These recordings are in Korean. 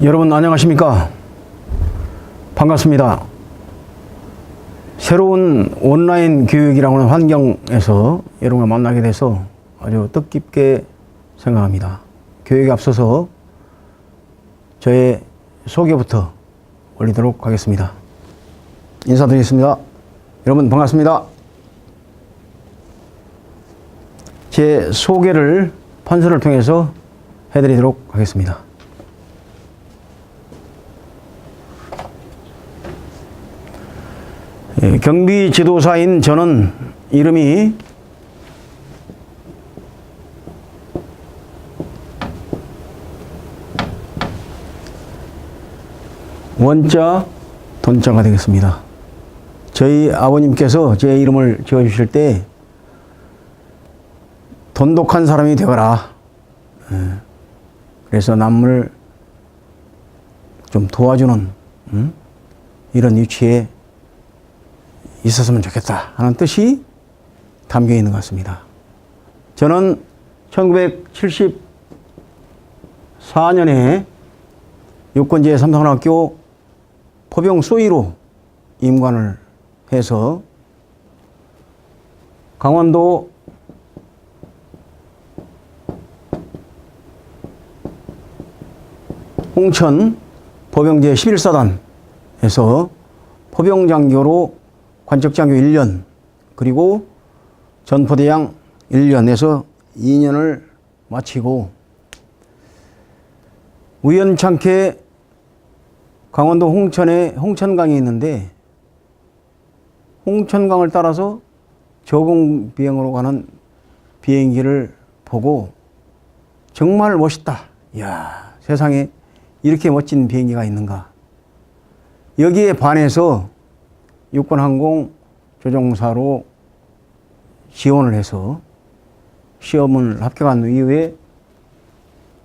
여러분 안녕하십니까? 반갑습니다. 새로운 온라인 교육이라는 환경에서 여러분과 만나게 돼서 아주 뜻깊게 생각합니다. 교육에 앞서서 저의 소개부터 올리도록 하겠습니다. 인사드리겠습니다. 여러분 반갑습니다. 제 소개를 판서를 통해서 해드리도록 하겠습니다. 경비 지도사인 저는 이름이 원자 돈자가 되겠습니다. 저희 아버님께서 제 이름을 지어주실 때 돈독한 사람이 되거라. 그래서 남을 좀 도와주는 이런 위치에 있었으면 좋겠다 하는 뜻이 담겨 있는 것 같습니다. 저는 1974년에 육군제 삼성학교 포병 소위로 임관을 해서 강원도 홍천 포병제 11사단에서 포병장교로 관측장교 1년 그리고 전포대장 1년에서 2년을 마치고 우연찮게 강원도 홍천에 홍천강이 있는데 홍천강을 따라서 저공 비행으로 가는 비행기를 보고 정말 멋있다. 이야, 세상에 이렇게 멋진 비행기가 있는가. 여기에 반해서 육군항공 조종사로 지원을 해서 시험을 합격한 이후에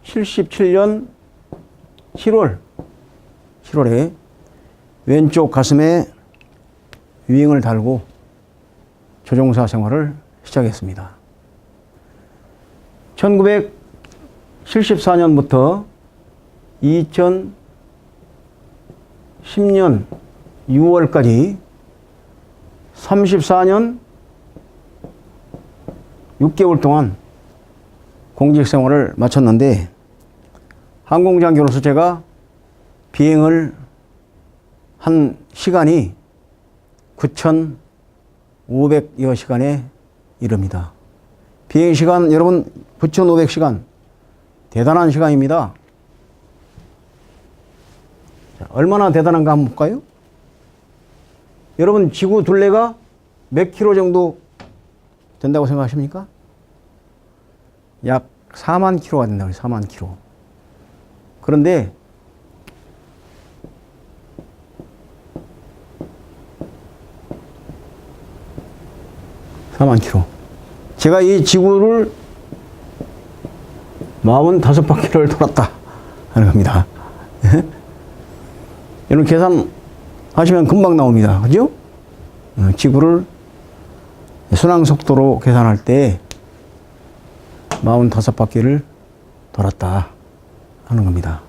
77년 7월에 왼쪽 가슴에 위잉을 달고 조종사 생활을 시작했습니다. 1974년부터 2010년 6월까지 34년 6개월 동안 공직 생활을 마쳤는데 항공장교로서 제가 비행을 한 시간이 9,500여 시간에 이릅니다. 비행 시간 여러분 9,500시간 대단한 시간입니다. 자, 얼마나 대단한가 한번 볼까요? 여러분 지구 둘레가 몇 킬로 정도 된다고 생각하십니까? 약 4만 킬로가 된다고 해요. 4만 킬로. 그런데 제가 이 지구를 45바퀴를 돌았다 하는 겁니다. 여러분 계산하시면 금방 나옵니다. 그죠? 지구를 순항속도로 계산할 때 45바퀴를 돌았다 하는 겁니다.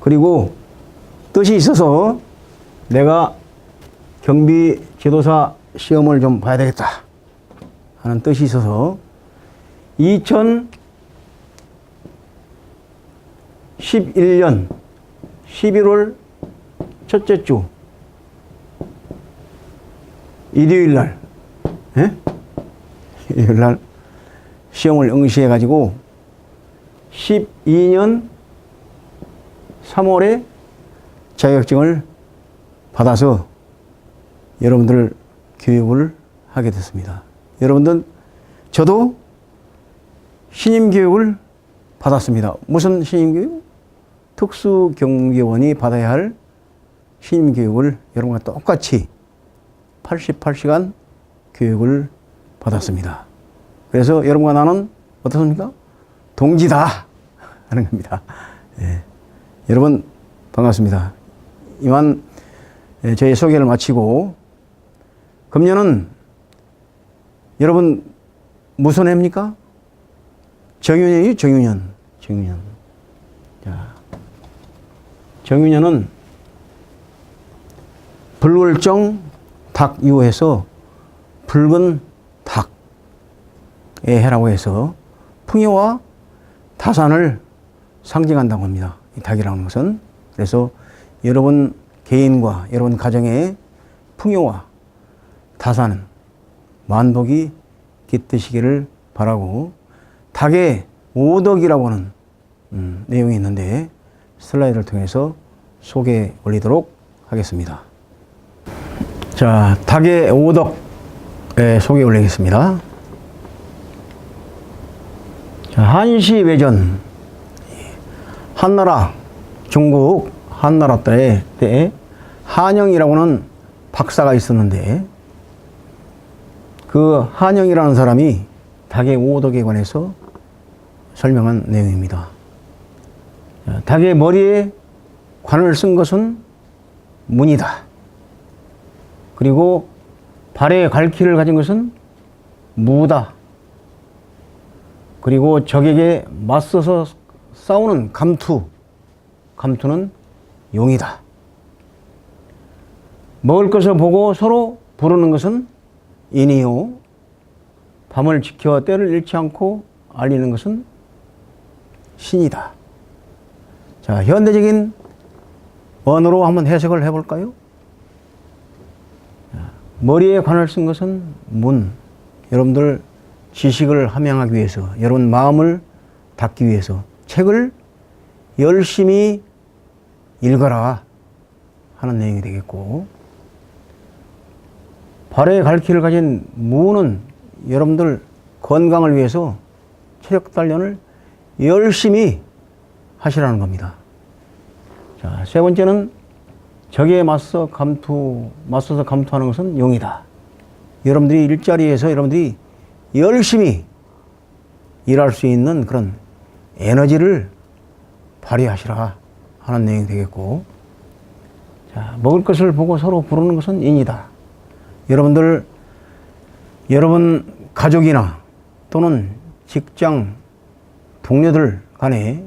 그리고 뜻이 있어서 내가 경비 지도사 시험을 좀 봐야 되겠다 하는 뜻이 있어서 2011년 11월 첫째 주 일요일 날 시험을 응시해 가지고 12년 3월에 자격증을 받아서 여러분들 교육을 하게 됐습니다. 여러분들 저도 신임 교육을 받았습니다. 무슨 신임 교육? 특수경비원이 받아야 할 신임 교육을 여러분과 똑같이 88시간 교육을 받았습니다. 그래서 여러분과 나는 어떻습니까? 동지다 하는 겁니다. 예. 여러분 반갑습니다. 이만 저희 소개를 마치고 금년은 여러분 무슨 해입니까? 정유년이에요. 정유년. 자, 정유년은 불월정 닭유해서 붉은 닭의 해라고 해서 풍요와 다산을 상징한다고 합니다. 이 닭이라는 것은. 그래서 여러분 개인과 여러분 가정의 풍요와 다산, 만복이 깃드시기를 바라고, 닭의 오덕이라고 하는 내용이 있는데 슬라이드를 통해서 소개해 올리도록 하겠습니다. 자, 닭의 오덕 소개해 올리겠습니다. 자, 한시 외전, 한나라, 중국 한나라 때에 한영이라고는 박사가 있었는데, 그 한영이라는 사람이 닭의 오덕에 관해서 설명한 내용입니다. 닭의 머리에 관을 쓴 것은 문이다. 그리고 발에 갈퀴를 가진 것은 무다. 그리고 적에게 맞서서 싸우는 감투는 용이다. 먹을 것을 보고 서로 부르는 것은 인이요. 밤을 지켜 때를 잃지 않고 알리는 것은 신이다. 자, 현대적인 언어로 한번 해석을 해볼까요? 머리에 관을 쓴 것은 문. 여러분들 지식을 함양하기 위해서, 여러분 마음을 닫기 위해서 책을 열심히 읽어라 하는 내용이 되겠고, 발에 갈퀴를 가진 무는 여러분들 건강을 위해서 체력 단련을 열심히 하시라는 겁니다. 자, 세 번째는 적에 맞서서 감투하는 것은 용이다. 여러분들이 일자리에서 여러분들이 열심히 일할 수 있는 그런 에너지를 발휘하시라 하는 내용이 되겠고, 자, 먹을 것을 보고 서로 부르는 것은 인이다. 여러분 가족이나 또는 직장 동료들 간에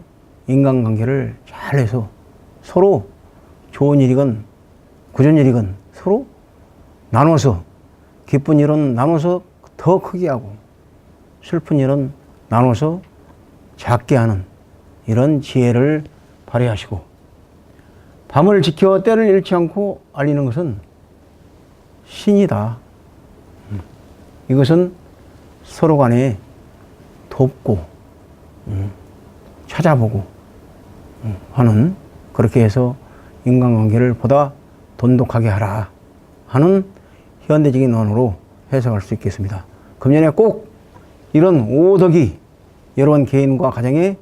인간관계를 잘해서 서로 좋은 일이건 구전 일이건 서로 나눠서, 기쁜 일은 나눠서 더 크게 하고 슬픈 일은 나눠서 작게 하는 이런 지혜를 발휘하시고, 밤을 지켜 때를 잃지 않고 알리는 것은 신이다. 이것은 서로 간에 돕고 찾아보고 하는, 그렇게 해서 인간관계를 보다 돈독하게 하라 하는 현대적인 언어로 해석할 수 있겠습니다. 금년에 꼭 이런 오덕이 여러분 개인과 가정에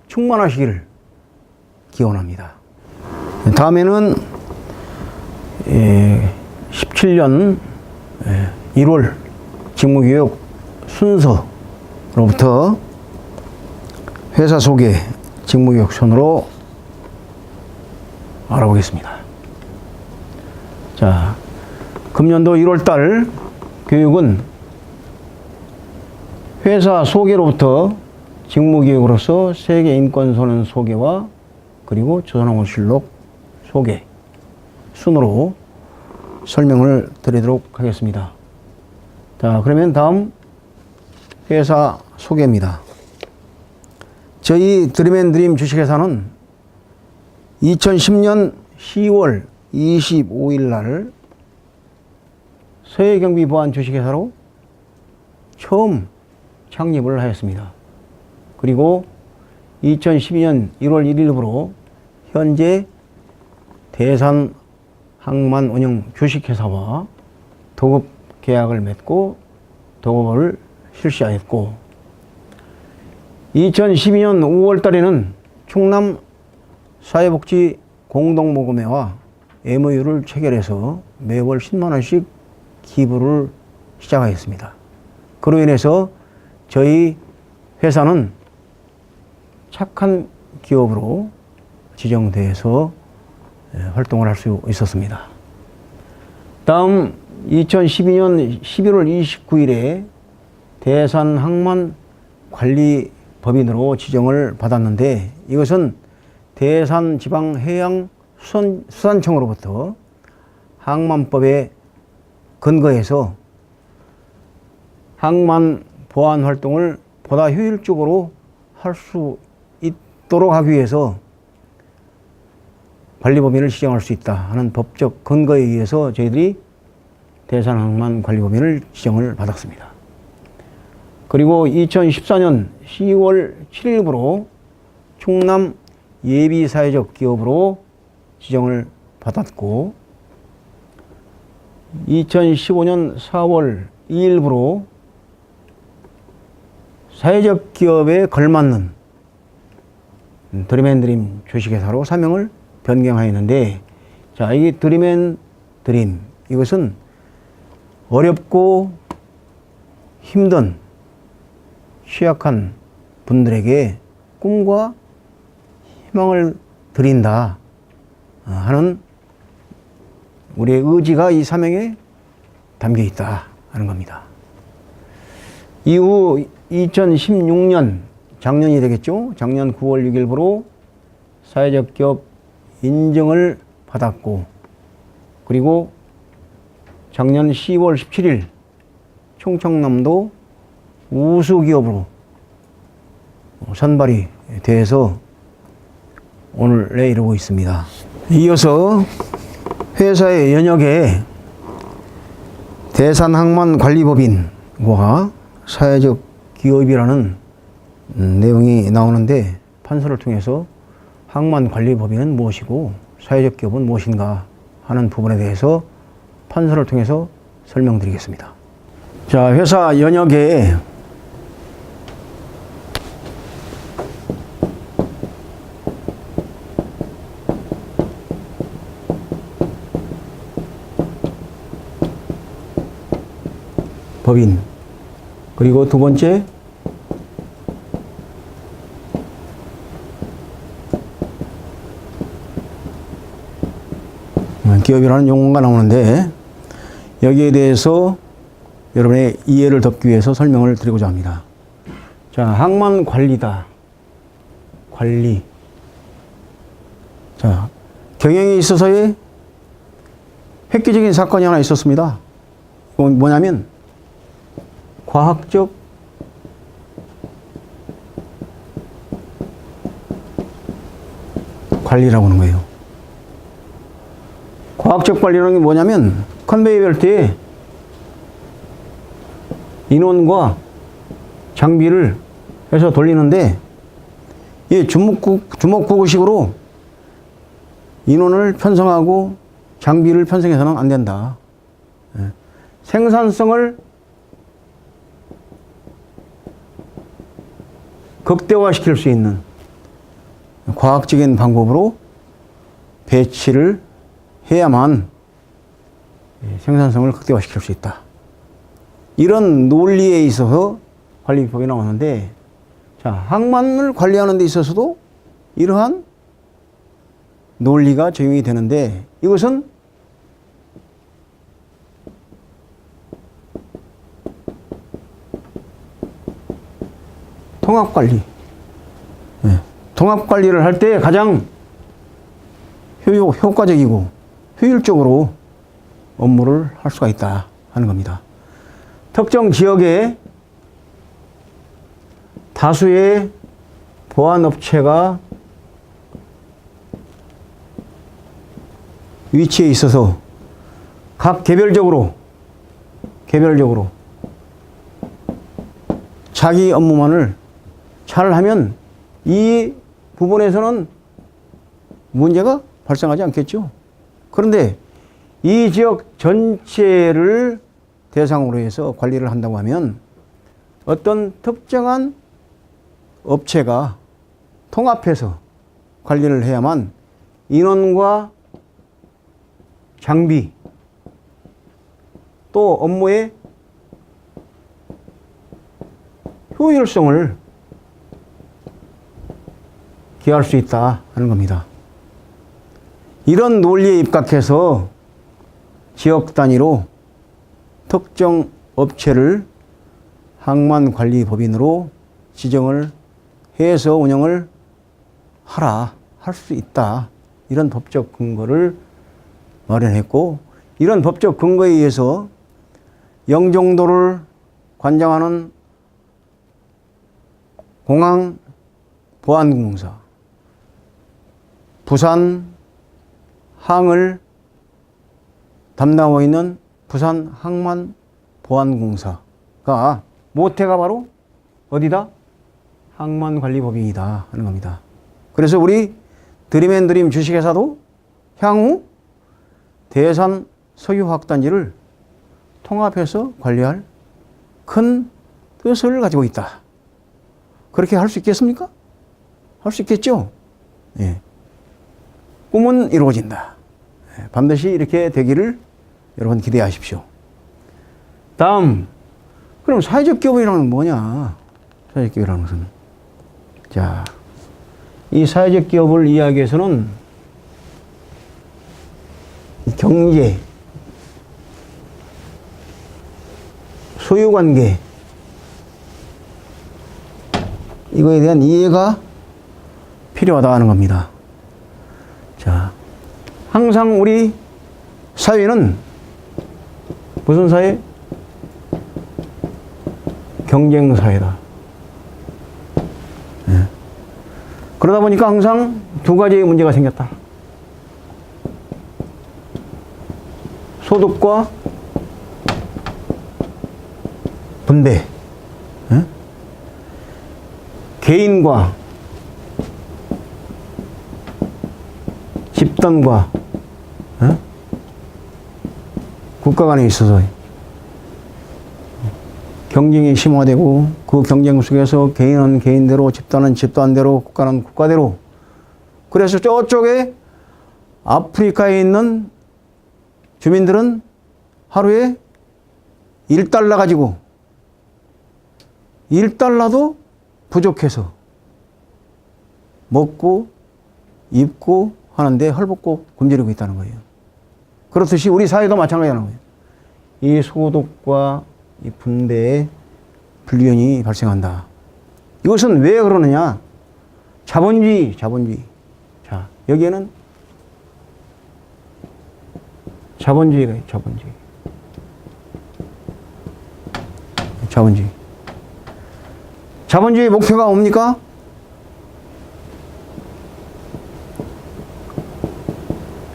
충만하시기를 기원합니다. 다음에는 17년 1월 직무교육 순서로부터 회사 소개 직무교육 순으로 알아보겠습니다. 자, 금년도 1월달 교육은 회사 소개로부터 직무교육으로서 세계인권선언 소개와 그리고 조선왕조실록 소개 순으로 설명을 드리도록 하겠습니다. 자, 그러면 다음 회사 소개입니다. 저희 드림앤드림 주식회사는 2010년 10월 25일 날 서해경비보안 주식회사로 처음 창립을 하였습니다. 그리고 2012년 1월 1일부로 현재 대산항만운영 주식회사와 도급 계약을 맺고 도급을 실시하였고, 2012년 5월 달에는 충남 사회복지 공동모금회와 MOU를 체결해서 매월 10만 원씩 기부를 시작하였습니다. 그로 인해서 저희 회사는 착한 기업으로 지정돼서 활동을 할 수 있었습니다. 다음 2012년 11월 29일에 대산항만관리법인으로 지정을 받았는데, 이것은 대산지방해양 수산청으로부터 항만법에 근거해서 항만 보안 활동을 보다 효율적으로 할 수 있도록 하기 위해서 관리법인을 지정할 수 있다 하는 법적 근거에 의해서 저희들이 대산항만관리법인을 지정을 받았습니다. 그리고 2014년 10월 7일부로 충남 예비사회적 기업으로 지정을 받았고 2015년 4월 2일부로 사회적 기업에 걸맞는 드림앤드림 주식회사로 사명을 변경하였는데, 자, 이 드림앤드림, 이것은 어렵고 힘든 취약한 분들에게 꿈과 희망을 드린다 하는 우리의 의지가 이 사명에 담겨 있다 하는 겁니다. 이후 2016년, 작년이 되겠죠? 작년 9월 6일부로 사회적 기업 인증을 받았고, 그리고 작년 10월 17일 충청남도 우수기업으로 선발이 돼서 오늘에 이르고 있습니다. 이어서 회사의 연역에 대산항만관리법인과 사회적 기업이라는 내용이 나오는데, 판서를 통해서 항만관리법인은 무엇이고 사회적 기업은 무엇인가 하는 부분에 대해서 판서를 통해서 설명드리겠습니다. 자, 회사 연역에 법인, 그리고 두 번째 기업이라는 용어가 나오는데, 여기에 대해서 여러분의 이해를 돕기 위해서 설명을 드리고자 합니다. 자, 항만관리다. 관리. 자, 경영에 있어서의 획기적인 사건이 하나 있었습니다. 이건 뭐냐면 과학적 관리라고 하는 거예요. 과학적 관리라는 게 뭐냐면, 컨베이어 벨트에 인원과 장비를 해서 돌리는데, 이 주먹구구식으로 인원을 편성하고 장비를 편성해서는 안 된다. 생산성을 극대화시킬 수 있는 과학적인 방법으로 배치를 해야만 생산성을 극대화시킬 수 있다. 이런 논리에 있어서 관리법이 나오는데, 자, 항만을 관리하는 데 있어서도 이러한 논리가 적용이 되는데, 이것은 통합관리. 통합관리를 할 때 가장 효과적이고 효율적으로 업무를 할 수가 있다 하는 겁니다. 특정 지역에 다수의 보안업체가 위치해 있어서 각 개별적으로 자기 업무만을 잘 하면 이 부분에서는 문제가 발생하지 않겠죠. 그런데 이 지역 전체를 대상으로 해서 관리를 한다고 하면 어떤 특정한 업체가 통합해서 관리를 해야만 인원과 장비 또 업무의 효율성을 기할 수 있다 하는 겁니다. 이런 논리에 입각해서 지역 단위로 특정 업체를 항만관리법인으로 지정을 해서 운영을 할 수 있다 이런 법적 근거를 마련했고, 이런 법적 근거에 의해서 영종도를 관장하는 공항보안공사, 부산 항을 담당하고 있는 부산 항만보안공사가 모태가 바로 어디다? 항만관리법인이다 하는 겁니다. 그래서 우리 드림앤드림 주식회사도 향후 대산 석유화학단지를 통합해서 관리할 큰 뜻을 가지고 있다. 그렇게 할 수 있겠습니까? 할 수 있겠죠? 예. 꿈은 이루어진다. 예. 반드시 이렇게 되기를 여러분 기대하십시오. 다음, 그럼 사회적 기업이라는 건 뭐냐? 사회적 기업이라는 것은. 자, 이 사회적 기업을 이야기해서는 경제, 소유관계, 이거에 대한 이해가 필요하다 하는 겁니다. 자, 항상 우리 사회는 무슨 사회? 경쟁사회다. 네. 그러다 보니까 항상 두 가지의 문제가 생겼다. 소득과 분배. 네? 개인과 집단과 국가 간에 있어서 경쟁이 심화되고, 그 경쟁 속에서 개인은 개인대로, 집단은 집단대로, 국가는 국가대로. 그래서 저쪽에 아프리카에 있는 주민들은 하루에 1달러 가지고 1달러도 부족해서 먹고 입고 하는데 헐벗고 굶주리고 있다는 거예요. 그렇듯이 우리 사회도 마찬가지라는 거예요. 이 소득과 이 분배에 불균형이 발생한다. 이것은 왜 그러느냐? 자본주의. 자, 여기에는 자본주의가 있어요. 자본주의 목표가 뭡니까?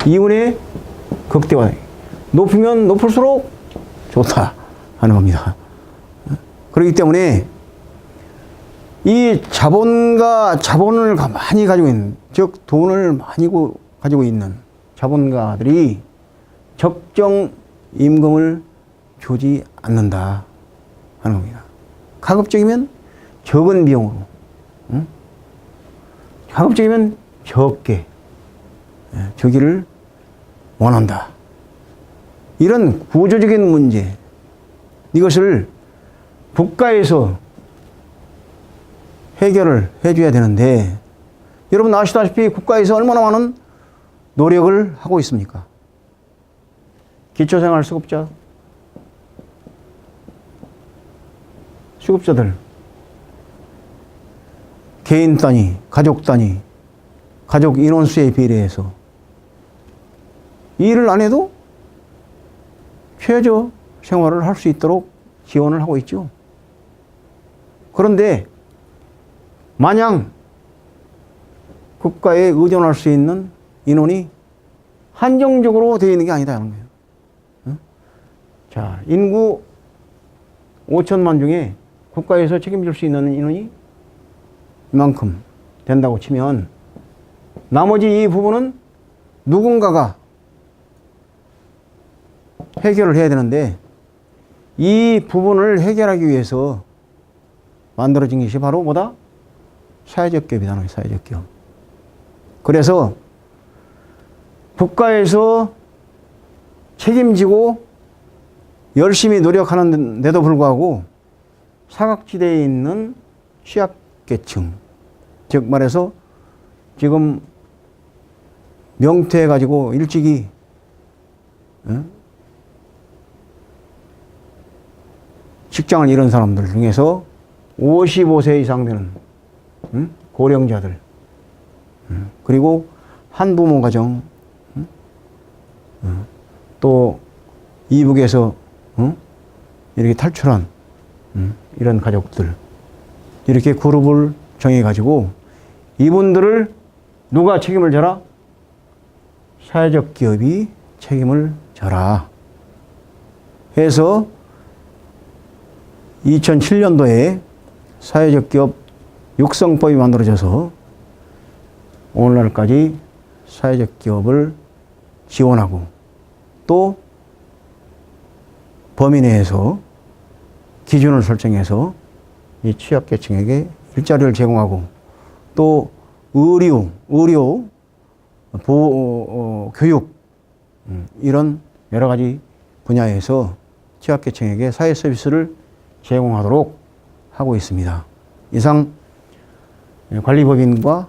이윤의 극대화. 높으면 높을수록 좋다 하는 겁니다. 그렇기 때문에 이 자본을 많이 가지고 있는, 즉 돈을 많이 가지고 있는 자본가들이 적정 임금을 주지 않는다 하는 겁니다. 가급적이면 적은 비용으로, 가급적이면 적게 주기를 원한다. 이런 구조적인 문제, 이것을 국가에서 해결을 해줘야 되는데, 여러분 아시다시피 국가에서 얼마나 많은 노력을 하고 있습니까? 수급자들, 개인 단위, 가족 단위, 가족 인원수에 비례해서 일을 안 해도 최저 생활을 할 수 있도록 지원을 하고 있죠. 그런데 마냥 국가에 의존할 수 있는 인원이 한정적으로 되어 있는 게 아니다는 거예요. 자, 인구 5천만 중에 국가에서 책임질 수 있는 인원이 이만큼 된다고 치면, 나머지 이 부분은 누군가가 해결을 해야 되는데, 이 부분을 해결하기 위해서 만들어진 것이 바로 뭐다? 사회적 기업이라는 거예요. 사회적 기업. 그래서 국가에서 책임지고 열심히 노력하는데도 불구하고 사각지대에 있는 취약계층, 즉 말해서 지금 명퇴해가지고 일찍이 직장을 잃은 사람들 중에서 55세 이상 되는 고령자들, 그리고 한부모 가정, 또 이북에서 이렇게 탈출한 이런 가족들, 이렇게 그룹을 정해가지고 이분들을 누가 책임을 져라? 사회적 기업이 책임을 져라 해서 2007년도에 사회적 기업 육성법이 만들어져서 오늘날까지 사회적 기업을 지원하고 또 범위 내에서 기준을 설정해서 이 취약계층에게 일자리를 제공하고 또 의료, 교육 이런 여러 가지 분야에서 취약계층에게 사회 서비스를 제공하도록 하고 있습니다. 이상 관리법인과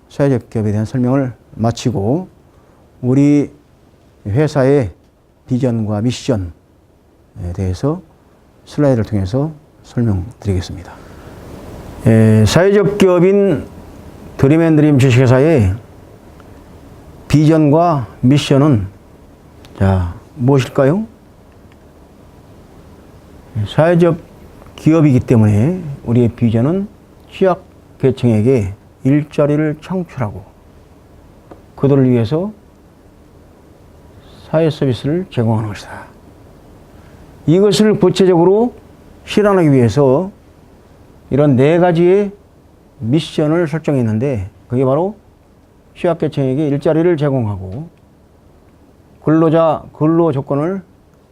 사회적 기업에 대한 설명을 마치고 우리 회사의 비전과 미션에 대해서 슬라이드를 통해서 설명드리겠습니다. 사회적 기업인 드림앤드림 주식회사의 비전과 미션은 무엇일까요? 사회적 기업이기 때문에 우리의 비전은 취약계층에게 일자리를 창출하고 그들을 위해서 사회 서비스를 제공하는 것이다. 이것을 구체적으로 실현하기 위해서 이런 4가지의 미션을 설정했는데 그게 바로 취약계층에게 일자리를 제공하고 근로자 근로 조건을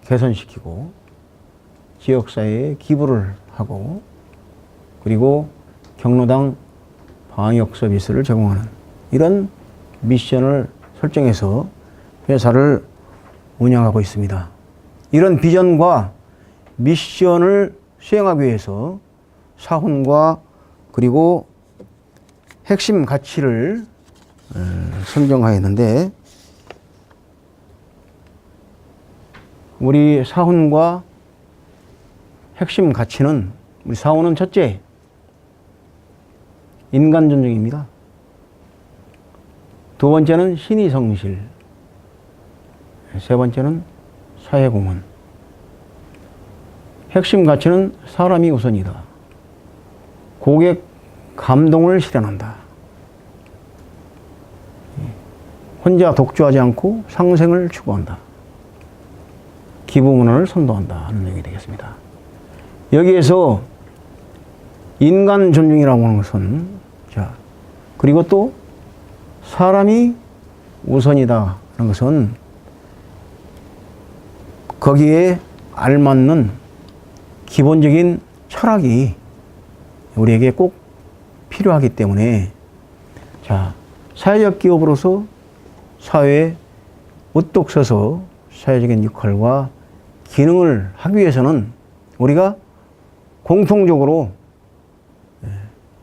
개선시키고 지역사회에 기부를 하고 그리고 경로당 방역 서비스를 제공하는 이런 미션을 설정해서 회사를 운영하고 있습니다. 이런 비전과 미션을 수행하기 위해서 사훈과 그리고 핵심 가치를 선정하였는데 우리 사훈과 핵심 가치는 우리 사훈은 첫째, 인간 존중입니다. 두 번째는 신의 성실, 세 번째는 사회공헌. 핵심 가치는 사람이 우선이다. 고객 감동을 실현한다. 혼자 독주하지 않고 상생을 추구한다. 기부 문화를 선도한다 하는 얘기 되겠습니다. 여기에서 인간 존중이라고 하는 것은 그리고 또 사람이 우선이다 하는 것은 거기에 알맞는 기본적인 철학이 우리에게 꼭 필요하기 때문에 사회적 기업으로서 사회에 우뚝 서서 사회적인 역할과 기능을 하기 위해서는 우리가 공통적으로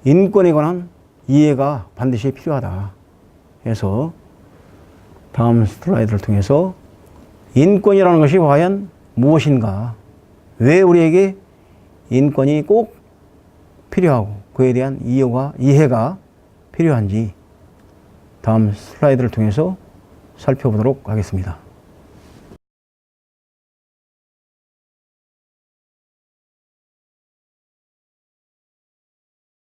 인권에 관한 이해가 반드시 필요하다 해서 다음 슬라이드를 통해서 인권이라는 것이 과연 무엇인가, 왜 우리에게 인권이 꼭 필요하고 그에 대한 이해가 필요한지 다음 슬라이드를 통해서 살펴보도록 하겠습니다.